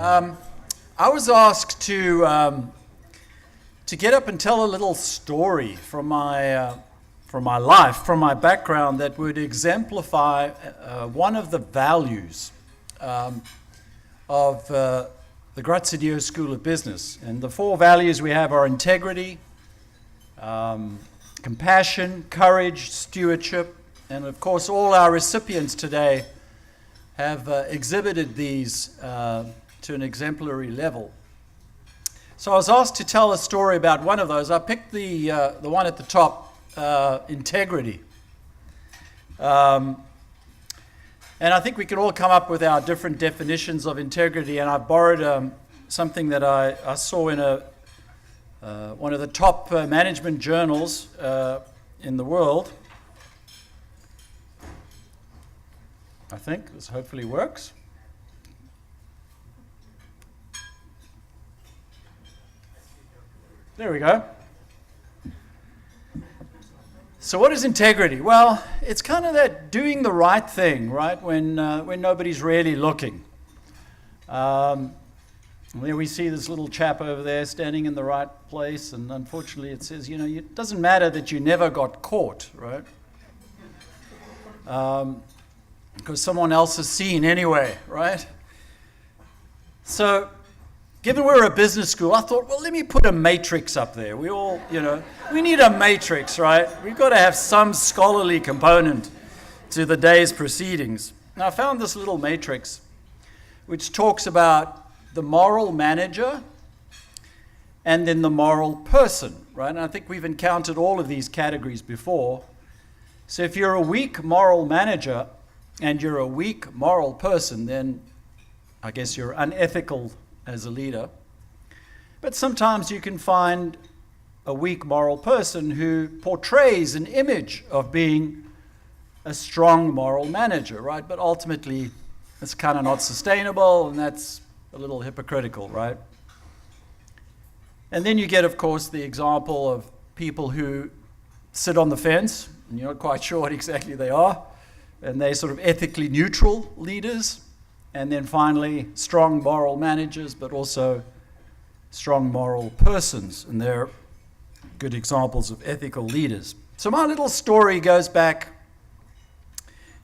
I was asked to get up and tell a little story from my life, from my background, that would exemplify one of the values of the Graziadio School of Business. And the four values we have are integrity, compassion, courage, stewardship, and of course all our recipients today have exhibited these to an exemplary level. So I was asked to tell a story about one of those. I picked the one at the top, integrity. And I think we can all come up with our different definitions of integrity, and I borrowed something that I saw in one of the top management journals in the world. I think this hopefully works. There we go. So what is integrity? Well, it's kind of that doing the right thing, right, when nobody's really looking. There we see this little chap over there standing in the right place, and unfortunately it says, it doesn't matter that you never got caught, right? Because someone else has seen anyway, right? So, given we're a business school, I thought, well, let me put a matrix up there. We all, we need a matrix, right? We've got to have some scholarly component to the day's proceedings. Now, I found this little matrix which talks about the moral manager and then the moral person, right? And I think we've encountered all of these categories before. So if you're a weak moral manager and you're a weak moral person, then I guess you're unethical as a leader. But sometimes you can find a weak moral person who portrays an image of being a strong moral manager, right? But ultimately, it's kind of not sustainable, and that's a little hypocritical, right? And then you get, of course, the example of people who sit on the fence, and you're not quite sure what exactly they are, and they're sort of ethically neutral leaders. And then finally, strong moral managers, but also strong moral persons. And they're good examples of ethical leaders. So my little story goes back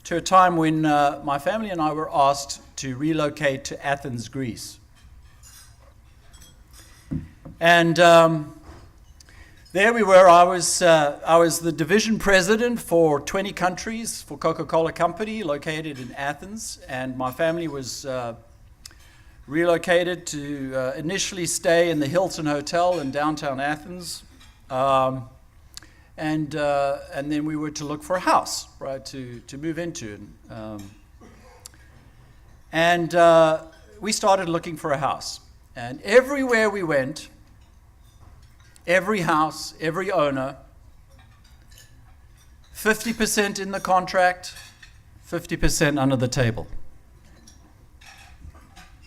to a time when my family and I were asked to relocate to Athens, Greece. And there we were. I was the division president for 20 countries for Coca-Cola Company, located in Athens, and my family was relocated to initially stay in the Hilton Hotel in downtown Athens, and then we were to look for a house, right, to move into, and we started looking for a house, and everywhere we went. Every house, every owner, 50% in the contract, 50% under the table.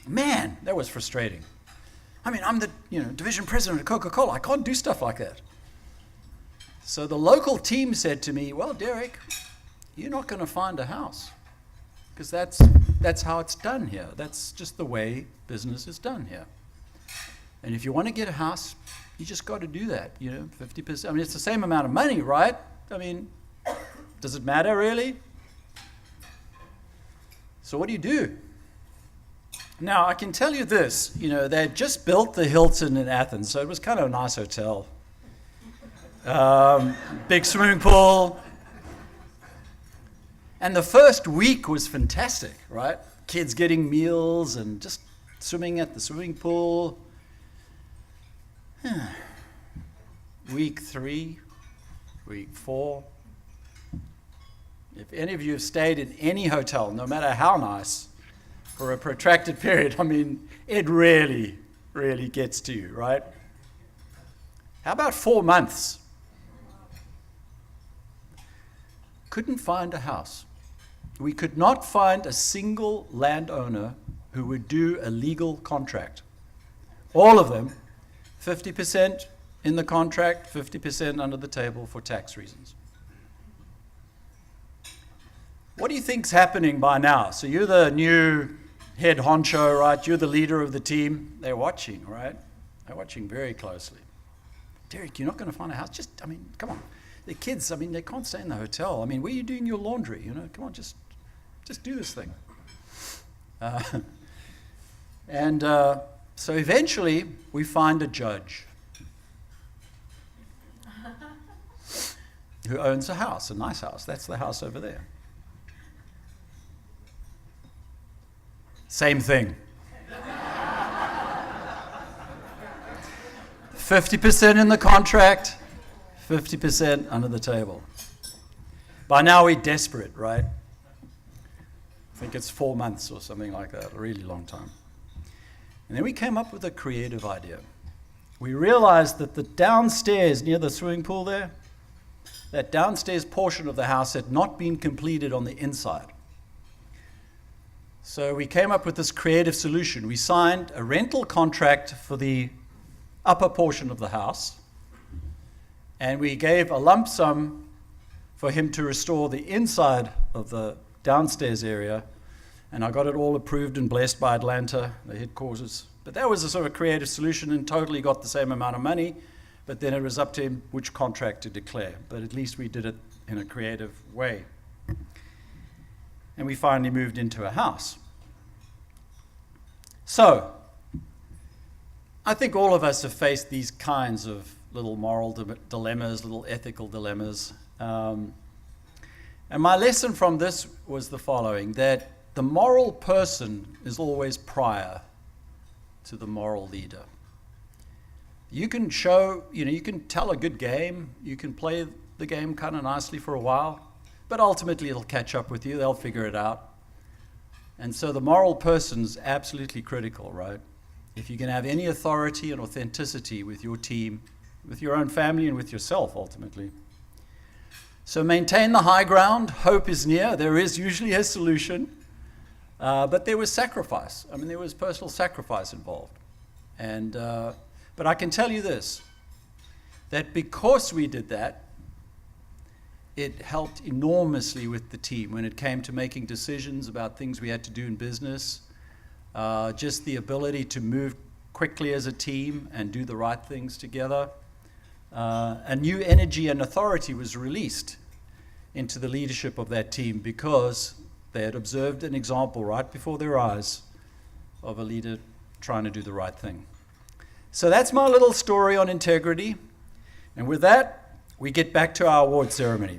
Man, that was frustrating. I mean, I'm the division president of Coca-Cola. I can't do stuff like that. So the local team said to me, well, Deryck, you're not going to find a house because that's how it's done here. That's just the way business is done here. And if you want to get a house, you just got to do that, 50%. I mean, it's the same amount of money, right? I mean, does it matter really? So what do you do? Now, I can tell you this, they had just built the Hilton in Athens, so it was kind of a nice hotel. Big swimming pool. And the first week was fantastic, right? Kids getting meals and just swimming at the swimming pool. Week 3, week 4. If any of you have stayed in any hotel, no matter how nice, for a protracted period, I mean, it really, really gets to you, right? How about 4 months? Couldn't find a house. We could not find a single landowner who would do a legal contract. All of them, 50% in the contract, 50% under the table for tax reasons. What do you think's happening by now? So you're the new head honcho, right? You're the leader of the team. They're watching, right? They're watching very closely. Deryck, you're not going to find a house. Come on. The kids, they can't stay in the hotel. Where are you doing your laundry? Come on, just do this thing. So eventually, we find a judge who owns a house, a nice house. That's the house over there. Same thing. 50% in the contract, 50% under the table. By now we're desperate, right? I think it's 4 months or something like that, a really long time. And then we came up with a creative idea. We realized that the downstairs near the swimming pool there, that downstairs portion of the house had not been completed on the inside. So we came up with this creative solution. We signed a rental contract for the upper portion of the house, and we gave a lump sum for him to restore the inside of the downstairs area, and I got it all approved and blessed by Atlanta, the headquarters. But that was a sort of creative solution, and totally got the same amount of money, but then it was up to him which contract to declare. But at least we did it in a creative way. And we finally moved into a house. So, I think all of us have faced these kinds of little moral dilemmas, little ethical dilemmas. And my lesson from this was the following, that the moral person is always prior to the moral leader. You can you can tell a good game, you can play the game kind of nicely for a while, but ultimately it'll catch up with you, they'll figure it out. And so the moral person's absolutely critical, right? If you can have any authority and authenticity with your team, with your own family, and with yourself, ultimately. So maintain the high ground. Hope is near. There is usually a solution. But there was sacrifice. There was personal sacrifice involved. But I can tell you this, that because we did that, it helped enormously with the team when it came to making decisions about things we had to do in business. Just the ability to move quickly as a team and do the right things together. A new energy and authority was released into the leadership of that team because they had observed an example right before their eyes of a leader trying to do the right thing. So that's my little story on integrity. And with that, we get back to our award ceremony.